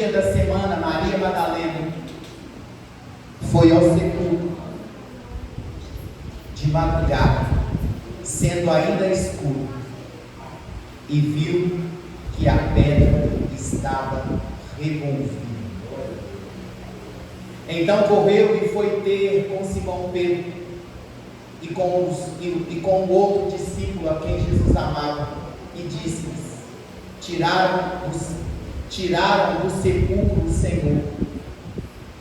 dia da semana, Maria Madalena foi ao sepulcro de madrugada, sendo ainda escuro, e viu que a pedra estava removida. Então correu e foi ter com Simão Pedro e com o outro discípulo a quem Jesus amava, e disse-lhes: tiraram do sepulcro o Senhor,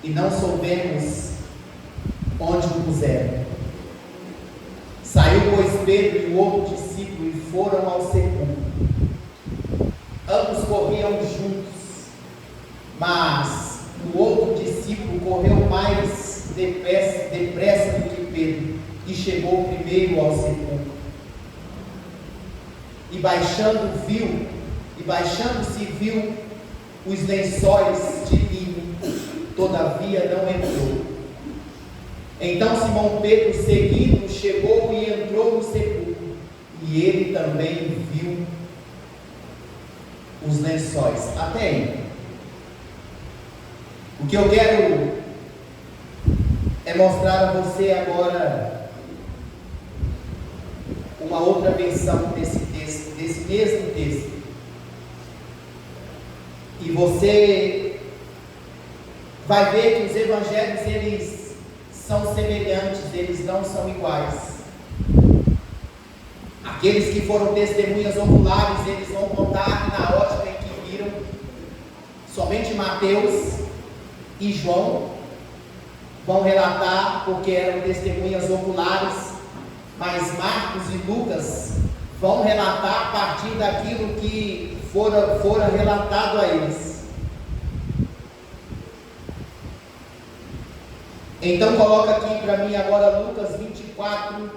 e não soubemos onde o puseram. Saiu, pois, Pedro e o outro discípulo e foram ao sepulcro. Ambos corriam juntos, mas o outro discípulo correu mais depressa do que Pedro, e chegou primeiro ao sepulcro. E baixando-se viu os lençóis de linho, todavia não entrou. Então Simão Pedro, seguindo, chegou e entrou no sepulcro, e ele também viu os lençóis. Até aí. O que eu quero é mostrar a você agora uma outra versão desse texto, desse mesmo texto. E você vai ver que os evangelhos, eles são semelhantes, eles não são iguais. Aqueles que foram testemunhas oculares, eles vão contar na ótica em que viram. Somente Mateus e João vão relatar porque eram testemunhas oculares, mas Marcos e Lucas vão relatar a partir daquilo que fora relatado a eles. Então coloca aqui para mim agora Lucas 24,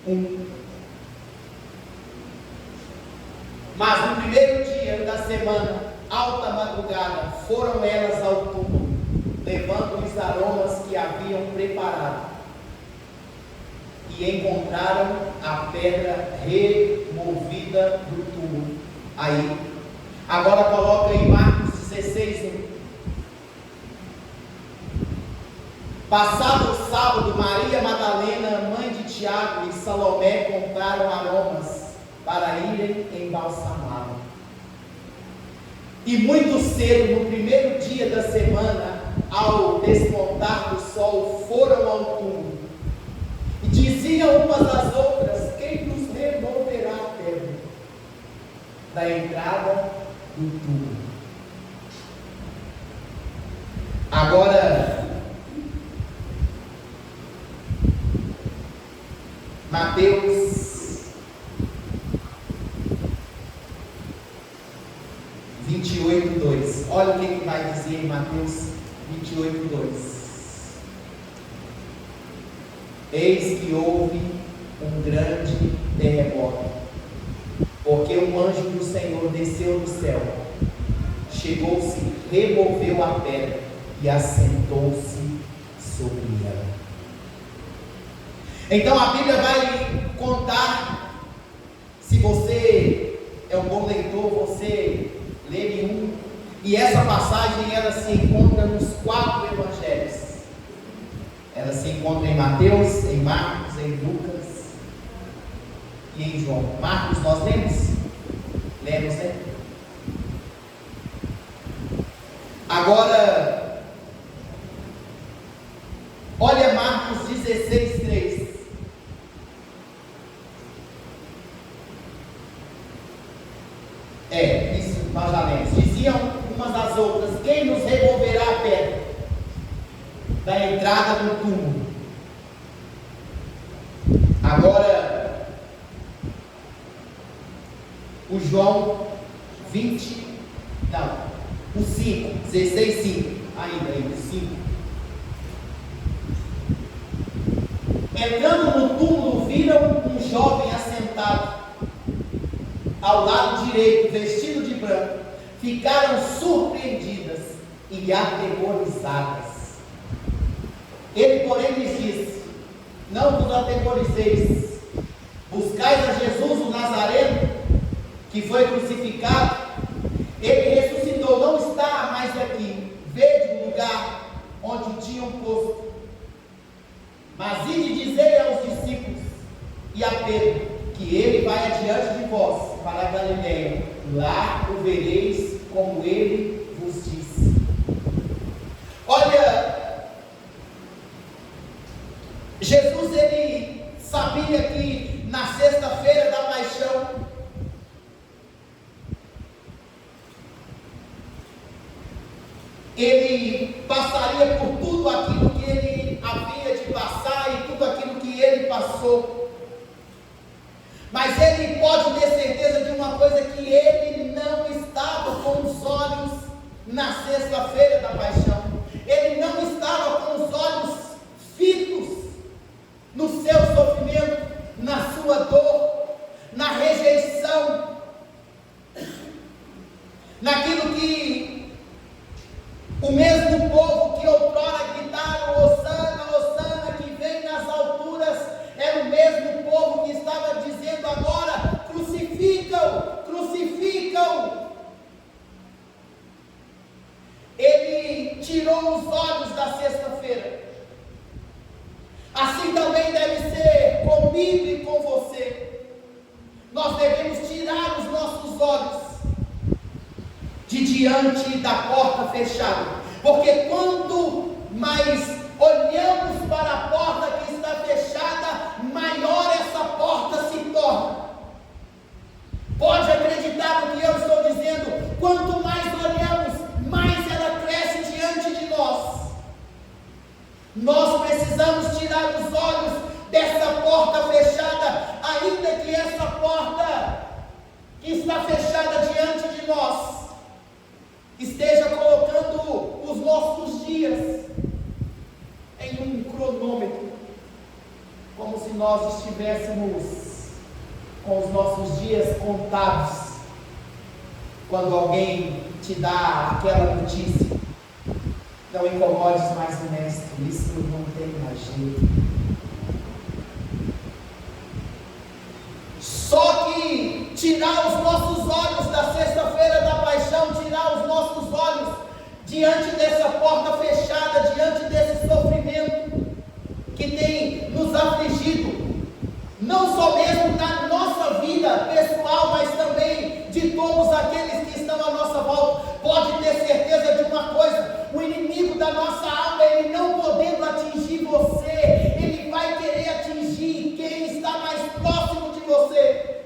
1. Mas no primeiro dia da semana, alta madrugada, foram elas ao túmulo, levando os aromas que haviam preparado, e encontraram a pedra removida do túmulo. Aí, agora coloca em Marcos 16, 1. Passado o sábado, Maria Madalena, mãe de Tiago, e Salomé compraram aromas para irem embalsamá-lo. E muito cedo, no primeiro dia da semana, ao despontar do sol, foram ao túmulo. E diziam umas às outras: quem nos removerá a pedra da entrada do túmulo? Agora, Mateus 28, 2. Olha o que vai dizer em Mateus 28, 2. Eis que houve um grande terremoto, porque um anjo do Senhor desceu do céu, chegou-se, removeu a pedra e assentou-se sobre ela. Então a Bíblia vai contar, se você é um bom leitor, você lê em um, e essa passagem ela se encontra nos 4 evangelhos. Ela se encontra em Mateus, em Marcos, em Lucas e em João. Marcos nós lemos? Lemos, né? Agora, olha Marcos 16, 3. Isso nós já lemos. Diziam umas às outras: quem nos removerá a pedra da entrada do túmulo? Agora, o João 5, 16, 5, ainda 5. Entrando no túmulo, viram um jovem assentado ao lado direito, vestido de branco. Ficaram surpreendidas e atemorizadas. Ele, porém, lhes disse: não vos atemorizeis. Buscais a Jesus o Nazareno, que foi crucificado. Ele ressuscitou, não como ele vos disse. Olha, Jesus, ele sabia que na sexta-feira da paixão, ele passaria por tudo aquilo que ele havia de passar e tudo aquilo que ele passou. Mas ele pode ter certeza de uma coisa, que ele não estava com os olhos na sexta-feira da paixão. Ele não estava com os olhos fitos no seu sofrimento, na sua dor, na rejeição, naquilo que o mesmo povo que outrora gritaram Hosana, Hosana, que vem nas alturas, era o mesmo povo que estava dizendo agora: crucificam, crucificam. Ele tirou os olhos da sexta-feira. Assim também deve ser comigo e com você. Nós devemos tirar os nossos olhos de diante da porta fechada, porque quanto mais olhamos para a porta que está fechada, maior essa porta se torna. Pode acreditar no que eu estou dizendo. Quanto mais olhamos, mais ela cresce diante de nós. Nós precisamos tirar os olhos dessa porta fechada, ainda que essa porta que está fechada diante de nós esteja colocando os nossos dias em um cronômetro, como se nós estivéssemos com os nossos dias contados. Quando alguém te dá aquela notícia: não incomodes mais o mestre, isso não tem mais jeito. Só que tirar os nossos olhos da sexta-feira da paixão, tirar os nossos olhos diante dessa porta fechada, diante desse sofrimento que tem nos afligido, não só mesmo na nossa vida pessoal, mas também de todos aqueles que estão à nossa volta. Pode ter certeza de uma coisa: o inimigo da nossa alma, ele não podendo atingir você, ele vai querer atingir quem está mais próximo de você,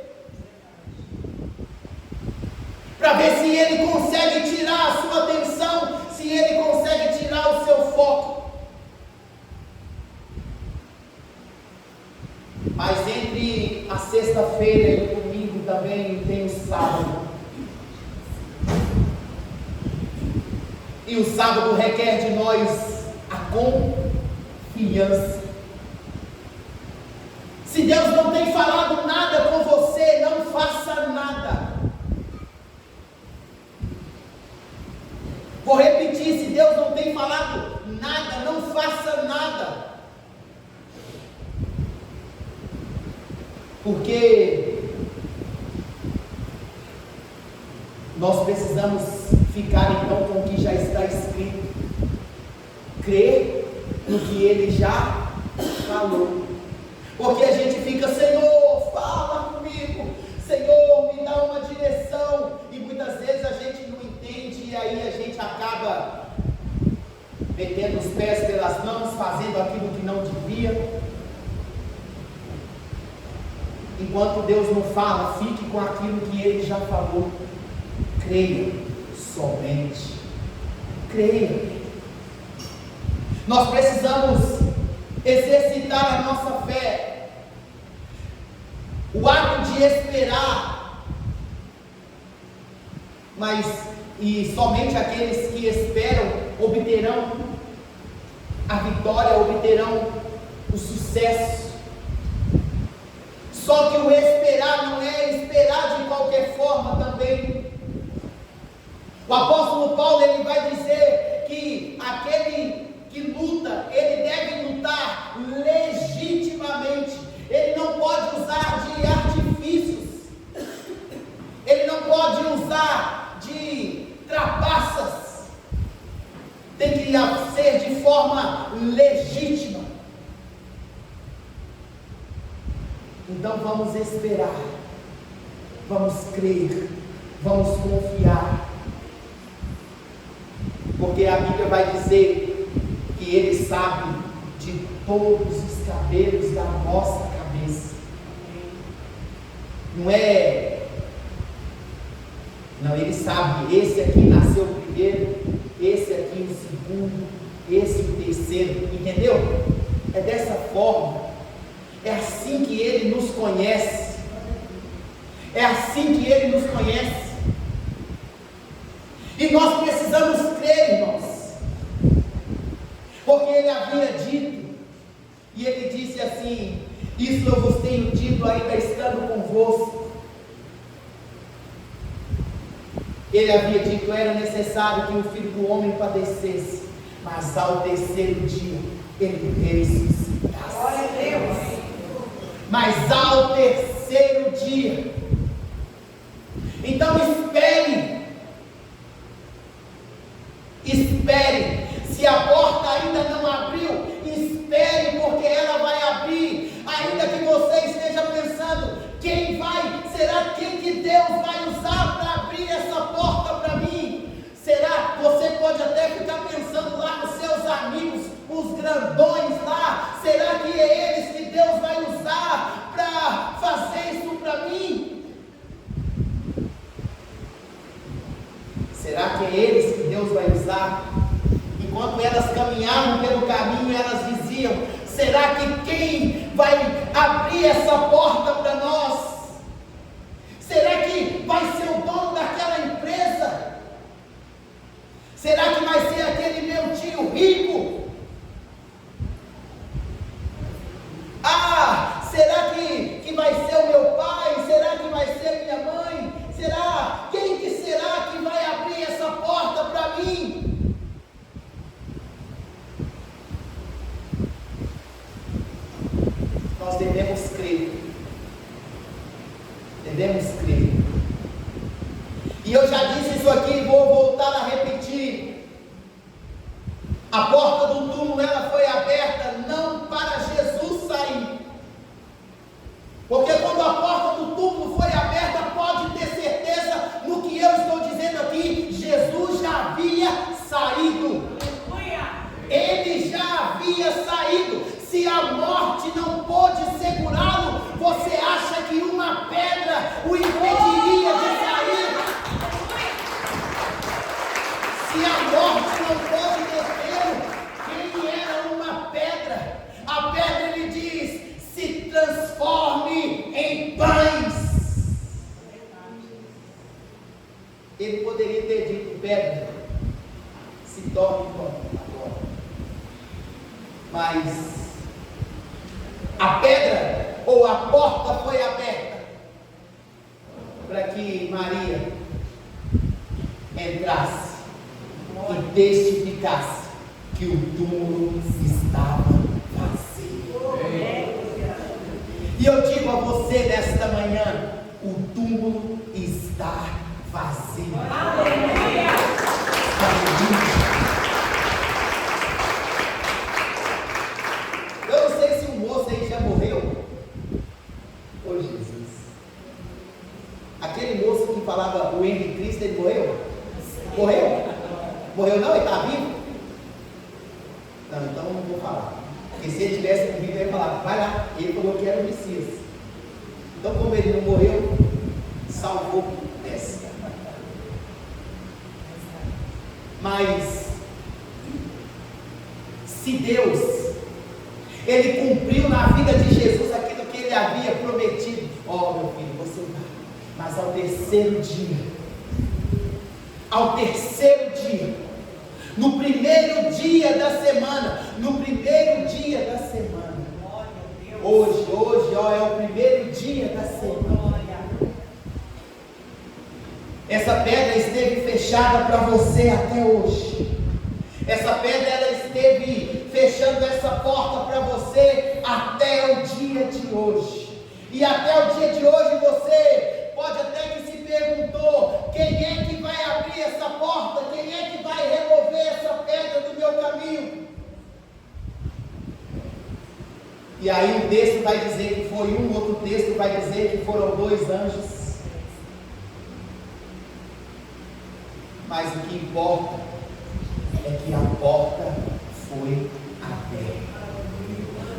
para ver se ele consegue tirar a sua atenção, se ele consegue tirar o seu foco. Mas entre a sexta-feira e o domingo também tem o sábado. E o sábado requer de nós a confiança. Se Deus não tem falado nada com você, não faça nada. Vou repetir: se Deus não tem falado nada, não faça nada. Porque nós precisamos ficar então com o que já está escrito, crer no que Ele já falou. Porque a gente fica: Senhor, fala comigo, Senhor, me dá uma direção, e muitas vezes a gente não entende, e aí a gente acaba metendo os pés pelas mãos, fazendo aquilo que não devia. Enquanto Deus não fala, fique com aquilo que Ele já falou. Creia somente. Creia. Nós precisamos exercitar a nossa fé. O ato de esperar. E somente aqueles que esperam obterão a vitória, obterão o sucesso. Só que o esperar não é esperar de qualquer forma também. O apóstolo Paulo, ele vai dizer que aquele que luta, ele deve lutar legitimamente. Ele não pode usar de artifícios, ele não pode usar de trapaças, tem que ser de forma legítima. Então vamos esperar, vamos crer, vamos confiar, Porque a Bíblia vai dizer que Ele sabe de todos os cabelos da nossa cabeça. Não, Ele sabe, esse aqui nasceu primeiro, esse aqui o segundo, esse o terceiro, entendeu? É dessa forma, é assim que Ele nos conhece, é assim que Ele nos conhece, e nós precisamos crer, irmãos, porque Ele havia dito, e Ele disse assim: isso eu vos tenho dito ainda estando convosco. Ele havia dito: era necessário que o Filho do Homem padecesse, mas ao terceiro dia Ele ressuscitasse. Glória a Deus. Mas ao terceiro dia. Então espere. Se a porta ainda não abriu, espere, porque ela vai abrir. Ainda que você esteja pensando: será que Deus vai usar para abrir essa porta para mim? Será? Você pode até ficar pensando lá nos seus amigos, os grandões lá, será que é eles que Deus vai usar para fazer isso para mim? Será que é eles que Deus vai usar? Enquanto elas caminhavam pelo caminho, elas diziam: será que quem vai abrir essa porta para nós? Será que vai ser o dono daquela empresa? Será que vai ser aquele meu tio rico? Será que vai ser o meu pai? Será que vai ser minha mãe? Será? Quem que será que vai abrir essa porta para mim? Nós devemos crer. Devemos crer. E eu já disse isso aqui e vou voltar a repetir. A porta do túmulo, ela foi aberta não para Jesus sair. Porque quando a porta do túmulo foi aberta, pode ter certeza no que eu estou dizendo aqui, Jesus já havia saído. Ele já havia saído. Se a morte não pôde segurá-lo, você acha que uma pedra o impediria de sair? Se a morte não pode detê-lo, quem era uma pedra? A pedra, ele diz: se transforme em pães. Ele poderia ter dito: pedra, se torne pão agora. Mas a pedra ou a porta foi aberta para que Maria entrasse e testificasse que o túmulo estava vazio. E eu digo a você nesta manhã: o túmulo está vazio. Aleluia! Eu não sei se o moço aí já morreu. Ô Jesus! Aquele moço que falava o Henrique Cristo, ele morreu? Morreu? Morreu não? Ele está vivo? Não, então não vou falar. Porque se ele tivesse vivo, ele ia falar: vai lá. Ele falou que era o Messias. Então, como ele não morreu, salvou essa. Mas se Deus, Ele cumpriu na vida de Jesus aquilo que Ele havia prometido: ó, meu filho, você vai, mas ao terceiro dia, no primeiro dia da semana, hoje, ó, é o primeiro dia da semana. Essa pedra esteve fechada para você até hoje. Essa pedra, ela esteve fechando essa porta para você até o dia de hoje. E até o dia de hoje você pode até que se perguntou: quem é que vai abrir essa porta? Quem é que vai remover essa pedra do meu caminho? E aí um texto vai dizer que foi um, outro texto vai dizer que foram 2 anjos. Mas o que importa é que a porta foi aberta.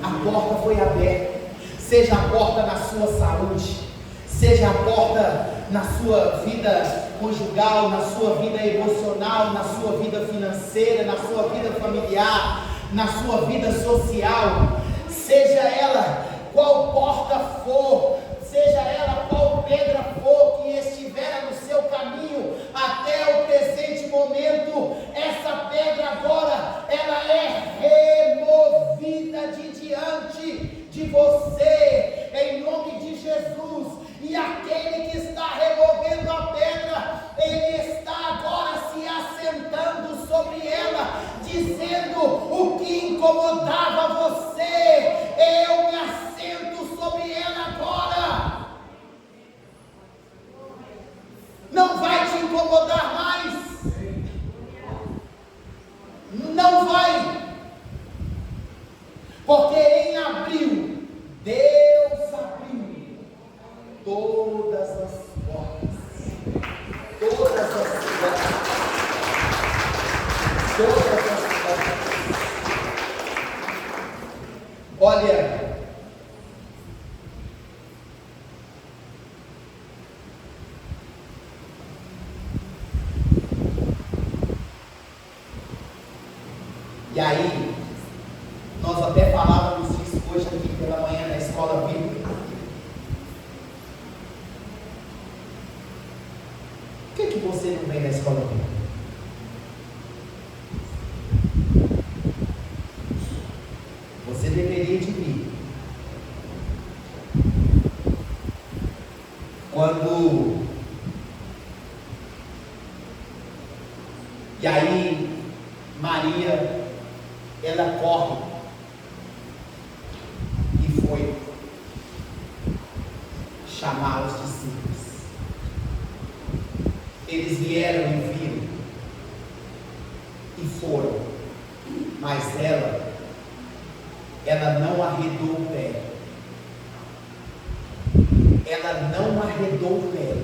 A porta foi aberta. Seja a porta na sua saúde, seja a porta na sua vida conjugal, na sua vida emocional, na sua vida financeira, na sua vida familiar, na sua vida social, seja ela qual porta for, seja ela qual pedra for que estiver no seu caminho até o presente momento, essa pedra agora, ela é removida de diante de você, em nome de Jesus. E aquele que está removendo a pedra, ele está agora se assentando sobre ela, dizendo: o que incomodava você, eu me assento sobre ela agora. Não vai te incomodar mais. Não vai. Porque em abril, Deus abriu todas as portas. Todas as portas. Todas as portas. Olha, e aí, nós até falávamos isso hoje aqui pela manhã na escola bíblica. Por que você não vem na escola bíblica? Você deveria de vir. E aí, Maria, ela corre e foi chamar os discípulos. Eles vieram e viram e foram, mas ela não arredou o pé. Ela não arredou o pé.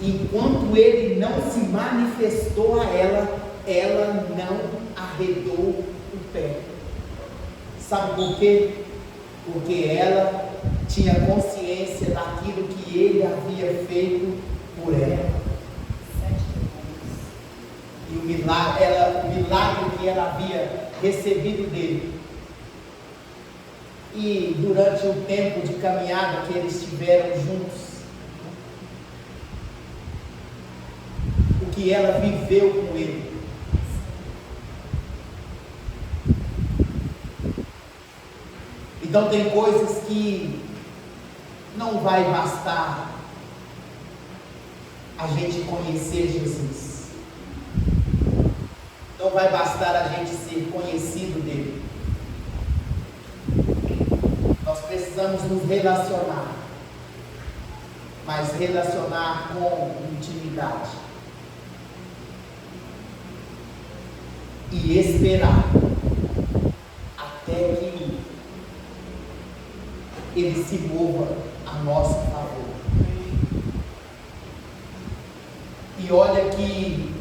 Enquanto ele não se manifestou a ela não arredou o pé. Sabe por quê? Porque ela tinha consciência daquilo que ele havia feito por ela. E o milagre que ela havia recebido dele. E durante o tempo de caminhada que eles tiveram juntos, o que ela viveu com ele. Então tem coisas que não vai bastar a gente conhecer Jesus. Não vai bastar a gente ser conhecido dele. Nós precisamos nos relacionar, mas relacionar com intimidade. E esperar até que ele se mova a nosso favor. E olha que,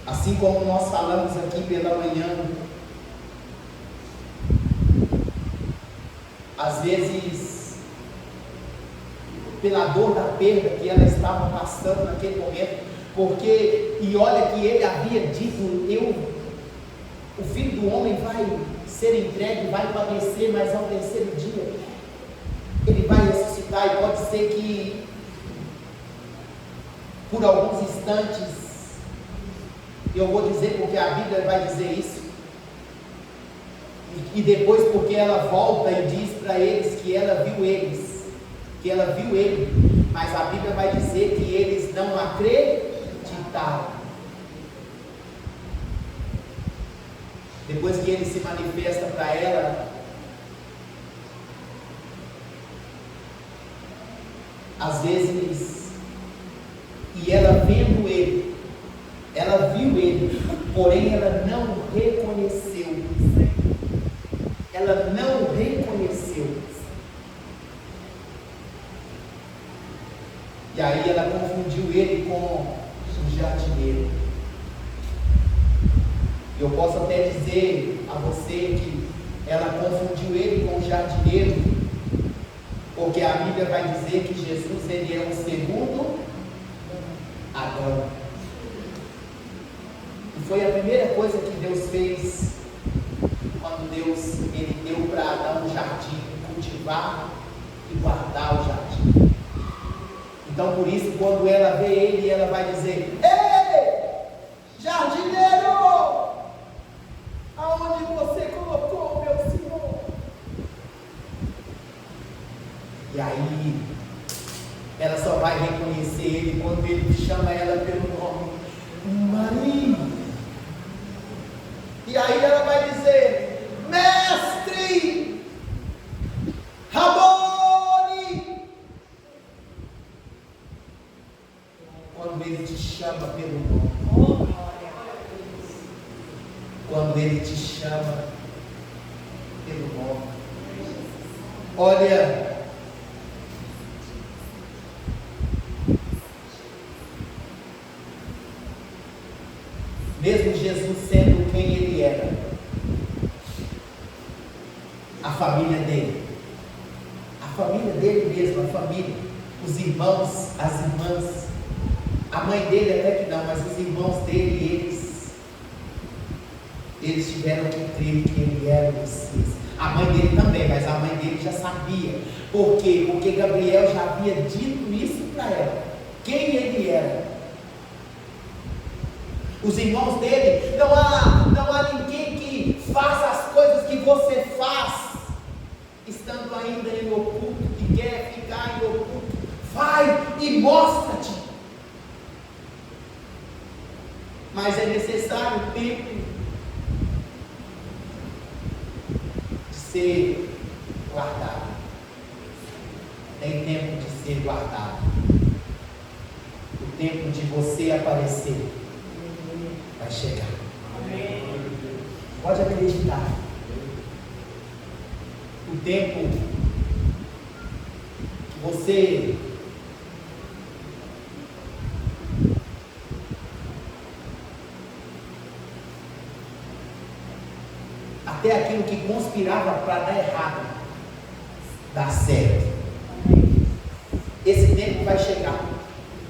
assim como nós falamos aqui pela manhã, às vezes, pela dor da perda que ela estava passando naquele momento, e olha que ele havia dito: o Filho do Homem vai ser entregue, vai padecer, mas ao terceiro dia ele vai ressuscitar. E pode ser que por alguns instantes, eu vou dizer porque a Bíblia vai dizer isso, e depois porque ela volta e diz para eles que ela viu ele, mas a Bíblia vai dizer que eles não acreditaram. Depois que ele se manifesta para ela, às vezes, e ela vendo ele, ela viu ele, porém ela não reconheceu. Ela não reconheceu. E aí ela confundiu ele com jardineiro. Eu posso até dizer a você que ela confundiu ele com o jardineiro, porque a Bíblia vai dizer que Jesus ele é o segundo Adão. E foi a primeira coisa que Deus fez quando Deus ele deu para Adão o jardim, cultivar e guardar o jardim. Então por isso quando ela vê ele, ela vai dizer: ei, jardineiro, aonde você colocou o meu Senhor? E aí ela só vai reconhecer ele quando ele chama ela pelo nome, Maria. E aí ela vai dizer: mestre, Rabone. Quando ele te chama pelo nome, quando ele te chama pelo nome. Olha, mesmo Jesus sendo quem ele era, a família dele mesmo, a família, os irmãos, as irmãs, a mãe dele até que não, mas os irmãos dele, eles tiveram que crer que ele era o Messias. A mãe dele também, mas a mãe dele já sabia. Por quê? Porque Gabriel já havia dito isso para ela, quem ele era. Os irmãos dele, não há ninguém que faça as coisas que você faz, estando ainda em oculto, que quer ficar em oculto. Vai e mostra-te. Mas é necessário tempo de ser guardado. Tem tempo de ser guardado. O tempo de você aparecer vai chegar. Amém. Pode acreditar. O tempo que você até aquilo que conspirava para dar errado, dar certo. Esse tempo vai chegar.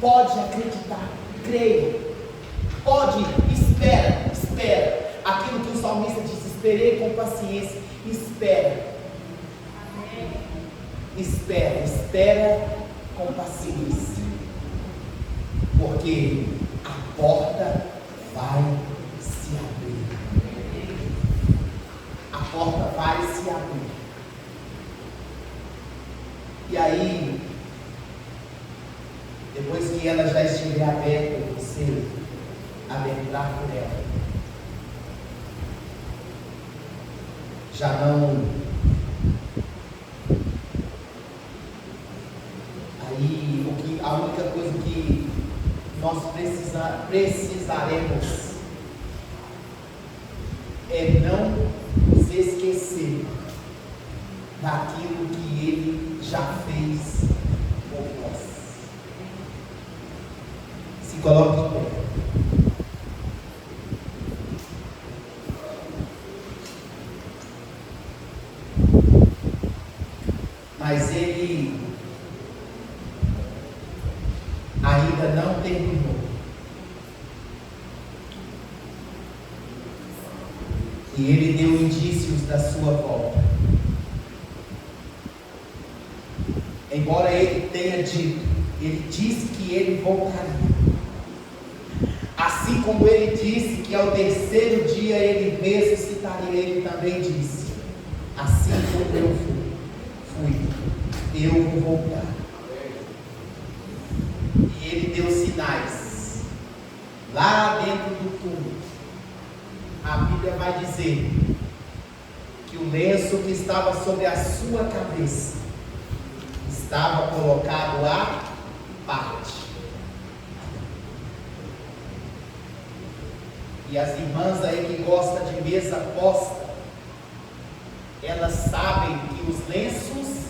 Pode acreditar, creia. Pode, espera. Aquilo que o salmista diz: esperei com paciência. Espera. Espera com paciência. Porque a porta vai se abrir. A porta vai se abrir. E aí, depois que ela já estiver aberta, você adentrar por ela, já não. Aí a única coisa que nós precisaremos é não nos esquecer daquilo que Ele já fez por nós. Se coloque de pé. Mas Ele ainda não terminou. E Ele deu indícios da sua volta. Embora Ele tenha dito, Ele disse que Ele voltaria. Assim como Ele disse que ao terceiro dia Ele ressuscitaria, Ele também disse: assim como eu fui, eu vou voltar. E Ele deu sinais. Lá dentro do túmulo, a Bíblia vai dizer que o lenço que estava sobre a sua cabeça estava colocado à parte. E as irmãs aí que gostam de mesa posta, elas sabem que os lenços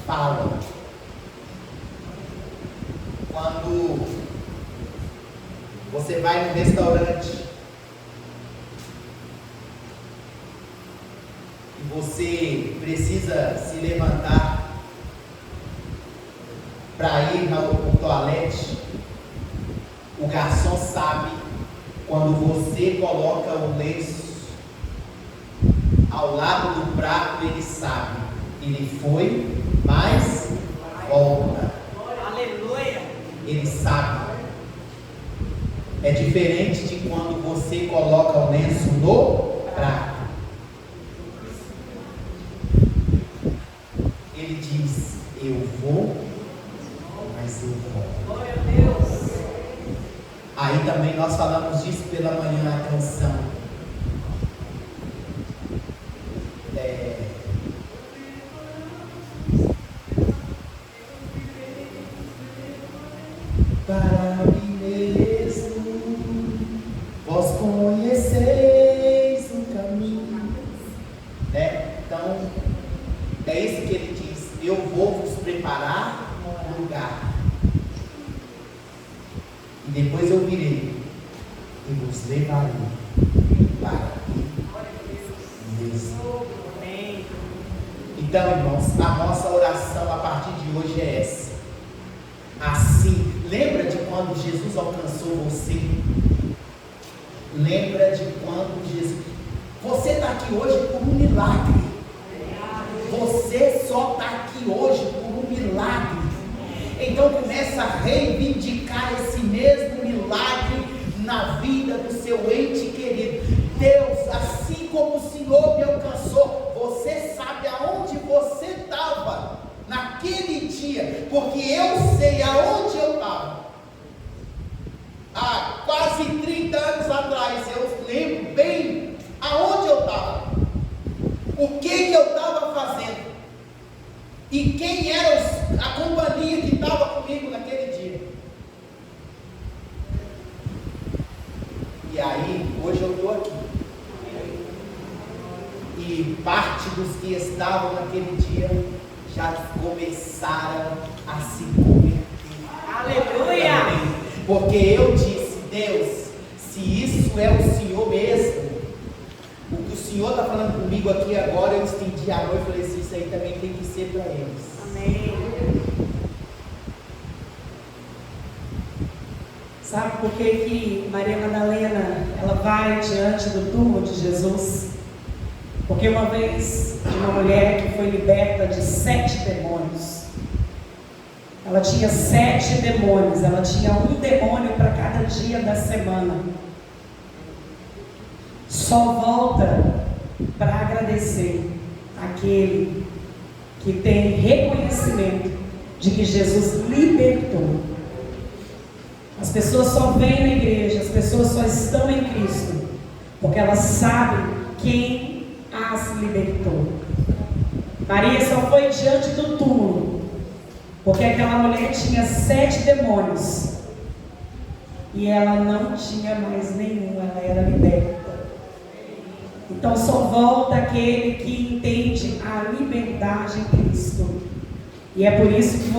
falam. Quando Você vai no restaurante e você precisa se levantar para ir ao toalete. O garçom sabe quando você coloca o lenço ao lado do prato, ele sabe. Ele foi, mas volta. Aleluia. Ele sabe. É diferente de quando você coloca o lenço no prato. Ele diz: eu vou, mas eu volto. Glória a Deus. Aí também nós falamos disso pela manhã na canção. Para mim mesmo, vós conheceis o caminho. Então, é isso que ele diz: eu vou vos preparar um lugar. E depois eu virei e vos levarei para mim mesmo. Então, irmãos, a nossa oração a partir de hoje é essa. Assim, lembra de quando Jesus alcançou você? Lembra de quando Jesus... Você está aqui hoje por um milagre. Você só está aqui hoje por um milagre. Então começa a reivindicar esse mesmo milagre na vida do seu ente querido. Deus, assim como o Senhor me alcançou, você sabe aonde você estava naquele dia, porque eu sei aonde eu estava. Há quase 30 anos atrás, eu lembro bem aonde eu estava, o que eu estava fazendo, e quem era a companhia que estava comigo naquele dia. E aí, hoje eu estou aqui. E parte dos que estavam naquele dia já começaram a se converter. Aleluia! Porque eu disse: Deus, se isso é o Senhor mesmo, o que o Senhor está falando comigo aqui agora, eu estendi a mão e falei assim: isso aí também tem que ser para eles. Amém. Sabe por que Maria Madalena, ela vai diante do túmulo de Jesus? Porque uma vez, de uma mulher que foi liberta de 7 demônios, ela tinha 7 demônios, ela tinha um demônio para cada dia da semana. Só volta para agradecer aquele que tem reconhecimento de que Jesus libertou. As pessoas só vêm na igreja, as pessoas só estão em Cristo porque elas sabem quem as libertou. Maria só foi diante do túmulo porque aquela mulher tinha 7 demônios e ela não tinha mais nenhum, ela era liberta. Então só volta aquele que entende a liberdade em Cristo. E é por isso que